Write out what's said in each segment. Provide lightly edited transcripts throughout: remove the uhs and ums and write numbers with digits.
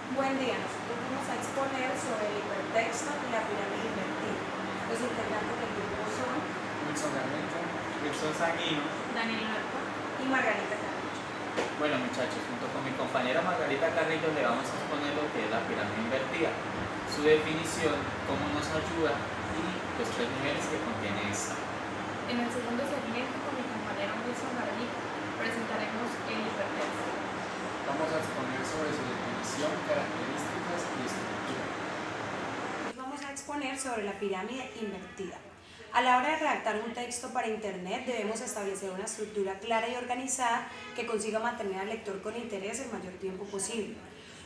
Buen día, nosotros vamos a exponer sobre el hipertexto y la pirámide invertida. Los integrantes del grupo son Wilson Garmendia, Wilson Sanguino. Daniel Huerta y Margarita Carrillo. Bueno muchachos, junto con mi compañera Margarita Carrillo le vamos a exponer lo que es la pirámide invertida, su definición, cómo nos ayuda y los tres niveles que contiene esta. En el segundo segmento, con mi compañero Wilson Garrillo, presentaremos el hipertexto. Vamos a exponer sobre su definición, características y estructura. Vamos a exponer sobre la pirámide invertida. A la hora de redactar un texto para Internet debemos establecer una estructura clara y organizada que consiga mantener al lector con interés el mayor tiempo posible.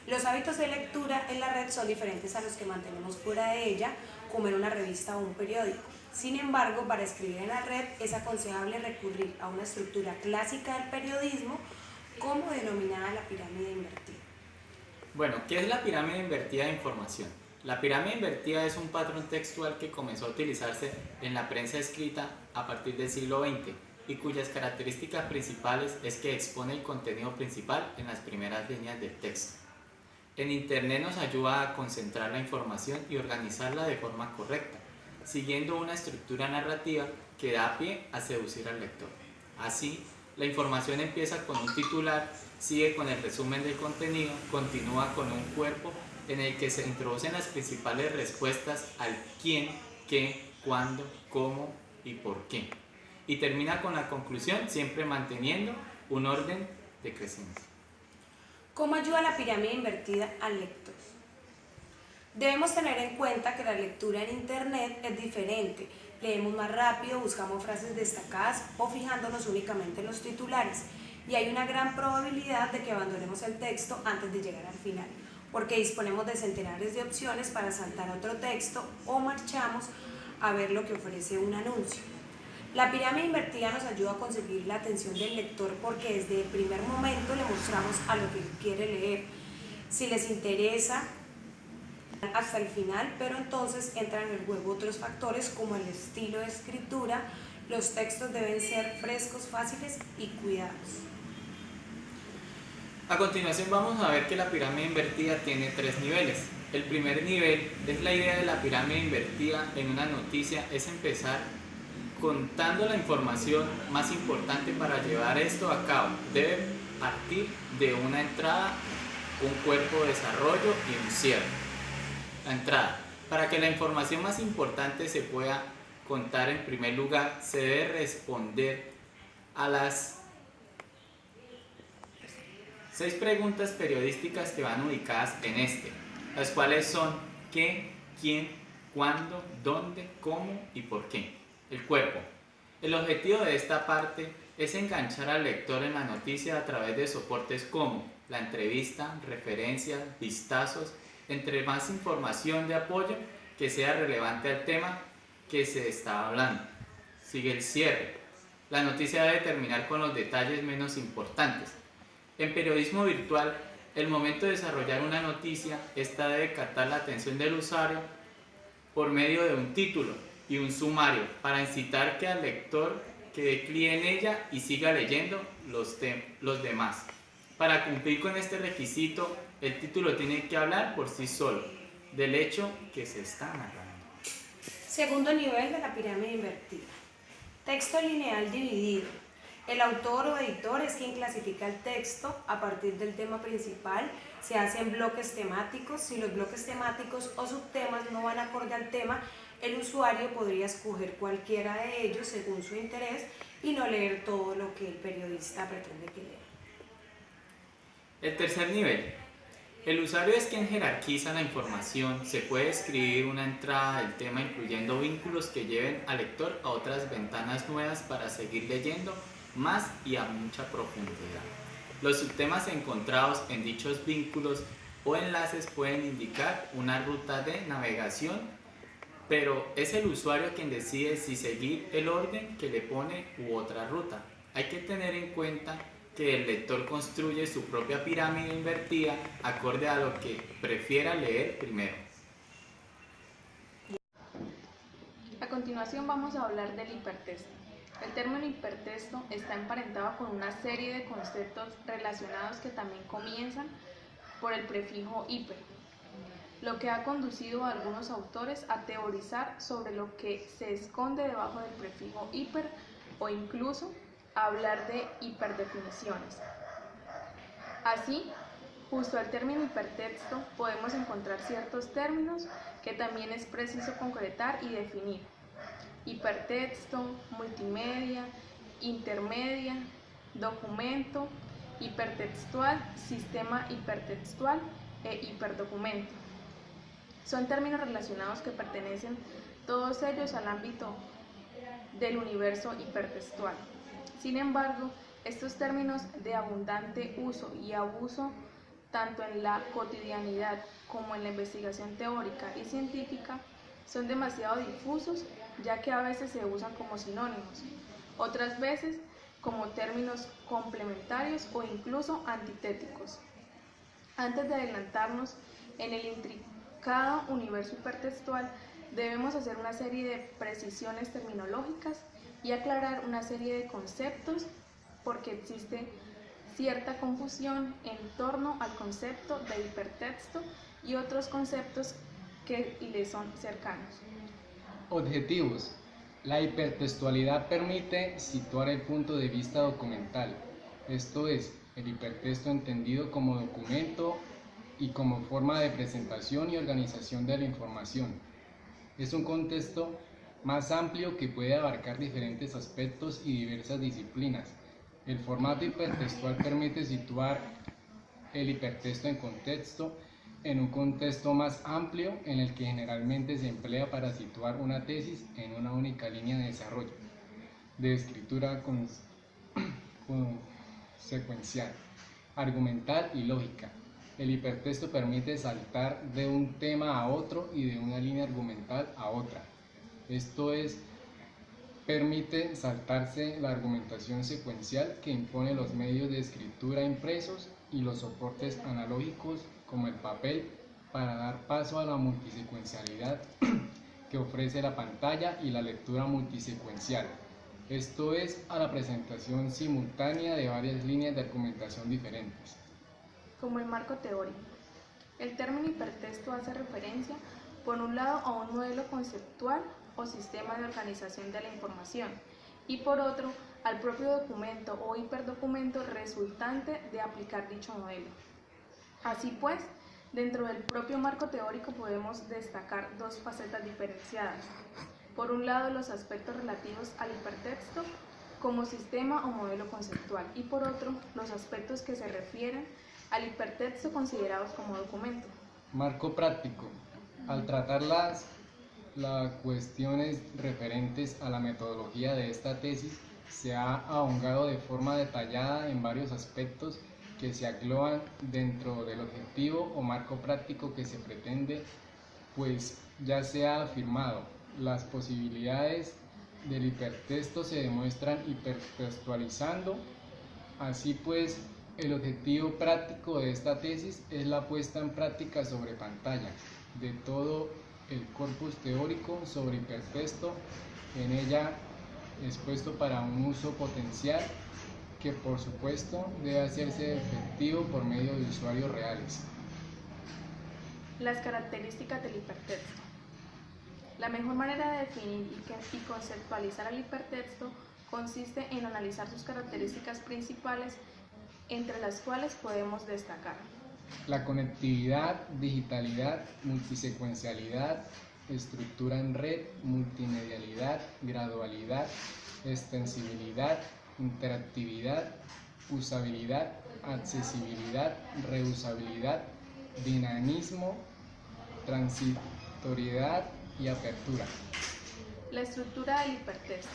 Los hábitos de lectura en la red son diferentes a los que mantenemos fuera de ella, como en una revista o un periódico. Sin embargo, para escribir en la red es aconsejable recurrir a una estructura clásica del periodismo, como denominada la pirámide invertida. Bueno, ¿qué es la pirámide invertida de información? La pirámide invertida es un patrón textual que comenzó a utilizarse en la prensa escrita a partir del siglo XX y cuyas características principales es que expone el contenido principal en las primeras líneas del texto. En Internet nos ayuda a concentrar la información y organizarla de forma correcta, siguiendo una estructura narrativa que da pie a seducir al lector. Así, la información empieza con un titular, sigue con el resumen del contenido, continúa con un cuerpo en el que se introducen las principales respuestas al quién, qué, cuándo, cómo y por qué. Y termina con la conclusión, siempre manteniendo un orden decreciente. ¿Cómo ayuda la pirámide invertida al lector? Debemos tener en cuenta que la lectura en Internet es diferente. Leemos más rápido, buscamos frases destacadas o fijándonos únicamente en los titulares. Y hay una gran probabilidad de que abandonemos el texto antes de llegar al final, porque disponemos de centenares de opciones para saltar a otro texto o marchamos a ver lo que ofrece un anuncio. La pirámide invertida nos ayuda a conseguir la atención del lector porque desde el primer momento le mostramos a lo que quiere leer. Si les interesa, hasta el final, pero entonces entran en el juego otros factores como el estilo de escritura. Los textos deben ser frescos, fáciles y cuidados. A continuación vamos a ver que la pirámide invertida tiene tres niveles. El primer nivel es la idea de la pirámide invertida en una noticia, es empezar contando la información más importante para llevar esto a cabo. Debe partir de una entrada, un cuerpo de desarrollo y un cierre. La entrada. Para que la información más importante se pueda contar en primer lugar, se debe responder a las 6 preguntas periodísticas que van ubicadas en las cuales son qué, quién, cuándo, dónde, cómo y por qué. El cuerpo. El objetivo de esta parte es enganchar al lector en la noticia a través de soportes como la entrevista, referencias, vistazos, entre más información de apoyo que sea relevante al tema que se está hablando. Sigue el cierre. La noticia debe terminar con los detalles menos importantes. En periodismo virtual, el momento de desarrollar una noticia, esta debe captar la atención del usuario por medio de un título y un sumario para incitar que al lector quede clic en ella y siga leyendo los demás. Para cumplir con este requisito, el título tiene que hablar por sí solo del hecho que se está narrando. Segundo nivel de la pirámide invertida. Texto lineal dividido. El autor o editor es quien clasifica el texto a partir del tema principal. Se hacen bloques temáticos. Si los bloques temáticos o subtemas no van acorde al tema, el usuario podría escoger cualquiera de ellos según su interés y no leer todo lo que el periodista pretende que lea. El tercer nivel. El usuario es quien jerarquiza la información. Se puede escribir una entrada del tema incluyendo vínculos que lleven al lector a otras ventanas nuevas para seguir leyendo más y a mucha profundidad. Los subtemas encontrados en dichos vínculos o enlaces pueden indicar una ruta de navegación, pero es el usuario quien decide si seguir el orden que le pone u otra ruta. Hay que tener en cuenta que el lector construye su propia pirámide invertida acorde a lo que prefiera leer primero. A continuación vamos a hablar del hipertexto. El término hipertexto está emparentado con una serie de conceptos relacionados que también comienzan por el prefijo hiper, lo que ha conducido a algunos autores a teorizar sobre lo que se esconde debajo del prefijo hiper o incluso a hablar de hiperdefiniciones. Así, justo al término hipertexto podemos encontrar ciertos términos que también es preciso concretar y definir: hipertexto, multimedia, intermedia, documento, hipertextual, sistema hipertextual e hiperdocumento. Son términos relacionados que pertenecen todos ellos al ámbito del universo hipertextual. Sin embargo, estos términos de abundante uso y abuso tanto en la cotidianidad como en la investigación teórica y científica son demasiado difusos, ya que a veces se usan como sinónimos, otras veces como términos complementarios o incluso antitéticos. Antes de adelantarnos en el intricado universo hipertextual, debemos hacer una serie de precisiones terminológicas y aclarar una serie de conceptos, porque existe cierta confusión en torno al concepto de hipertexto y otros conceptos que le son cercanos. Objetivos. La hipertextualidad permite situar el punto de vista documental, esto es, el hipertexto entendido como documento y como forma de presentación y organización de la información. Es un contexto más amplio que puede abarcar diferentes aspectos y diversas disciplinas. El formato hipertextual permite situar el hipertexto en un contexto más amplio en el que generalmente se emplea para situar una tesis en una única línea de desarrollo, de escritura secuencial, argumental y lógica. El hipertexto permite saltar de un tema a otro y de una línea argumental a otra. Esto es, permite saltarse la argumentación secuencial que impone los medios de escritura impresos y los soportes analógicos como el papel, para dar paso a la multisecuencialidad que ofrece la pantalla y la lectura multisecuencial. Esto es, a la presentación simultánea de varias líneas de argumentación diferentes. Como el marco teórico. El término hipertexto hace referencia, por un lado, a un modelo conceptual o sistema de organización de la información, y por otro, al propio documento o hiperdocumento resultante de aplicar dicho modelo. Así pues, dentro del propio marco teórico podemos destacar dos facetas diferenciadas. Por un lado, los aspectos relativos al hipertexto como sistema o modelo conceptual, y por otro, los aspectos que se refieren al hipertexto considerados como documento. Marco práctico. Al tratar las cuestiones referentes a la metodología de esta tesis, se ha ahondado de forma detallada en varios aspectos que se engloban dentro del objetivo o marco práctico que se pretende, pues ya se ha afirmado, las posibilidades del hipertexto se demuestran hipertextualizando. Así pues, el objetivo práctico de esta tesis es la puesta en práctica sobre pantalla de todo el corpus teórico sobre hipertexto en ella expuesto para un uso potencial que por supuesto debe hacerse efectivo por medio de usuarios reales. Las características del hipertexto. La mejor manera de definir y conceptualizar el hipertexto consiste en analizar sus características principales, entre las cuales podemos destacar: la conectividad, digitalidad, multisecuencialidad, estructura en red, multimedialidad, gradualidad, extensibilidad, interactividad, usabilidad, accesibilidad, reusabilidad, dinamismo, transitoriedad y apertura. La estructura del hipertexto.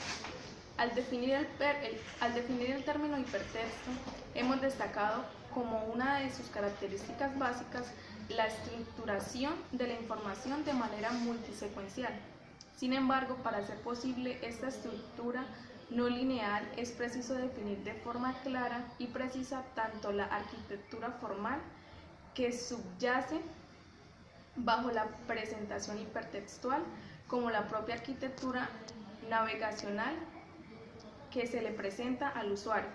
Al definir el término hipertexto, hemos destacado como una de sus características básicas la estructuración de la información de manera multisecuencial. Sin embargo, para hacer posible esta estructura no lineal, es preciso definir de forma clara y precisa tanto la arquitectura formal que subyace bajo la presentación hipertextual como la propia arquitectura navegacional que se le presenta al usuario.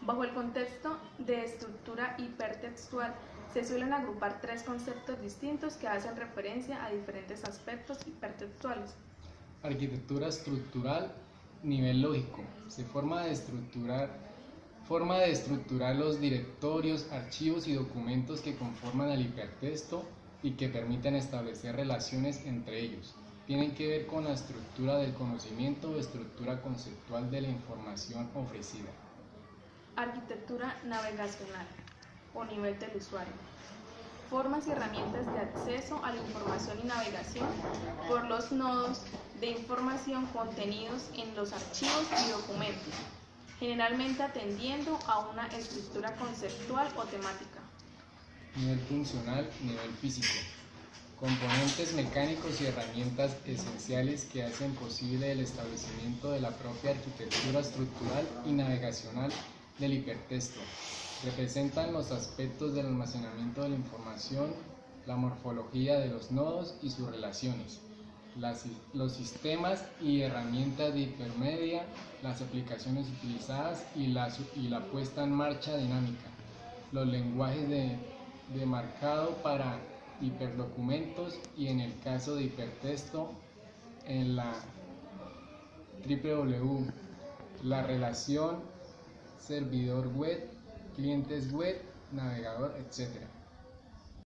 Bajo el contexto de estructura hipertextual Se suelen agrupar tres conceptos distintos que hacen referencia a diferentes aspectos hipertextuales. Arquitectura estructural, nivel lógico. Forma de estructurar los directorios, archivos y documentos que conforman el hipertexto y que permiten establecer relaciones entre ellos. Tienen que ver con la estructura del conocimiento o estructura conceptual de la información ofrecida. Arquitectura navegacional o nivel del usuario. Formas y herramientas de acceso a la información y navegación por los nodos de información contenidos en los archivos y documentos, generalmente atendiendo a una estructura conceptual o temática. Nivel funcional, nivel físico. Componentes mecánicos y herramientas esenciales que hacen posible el establecimiento de la propia arquitectura estructural y navegacional del hipertexto. Representan los aspectos del almacenamiento de la información, la morfología de los nodos y sus relaciones, los sistemas y herramientas de hipermedia, las aplicaciones utilizadas y la puesta en marcha dinámica, los lenguajes de marcado para hiperdocumentos y en el caso de hipertexto en la www, la relación servidor web, clientes web, navegador, etc.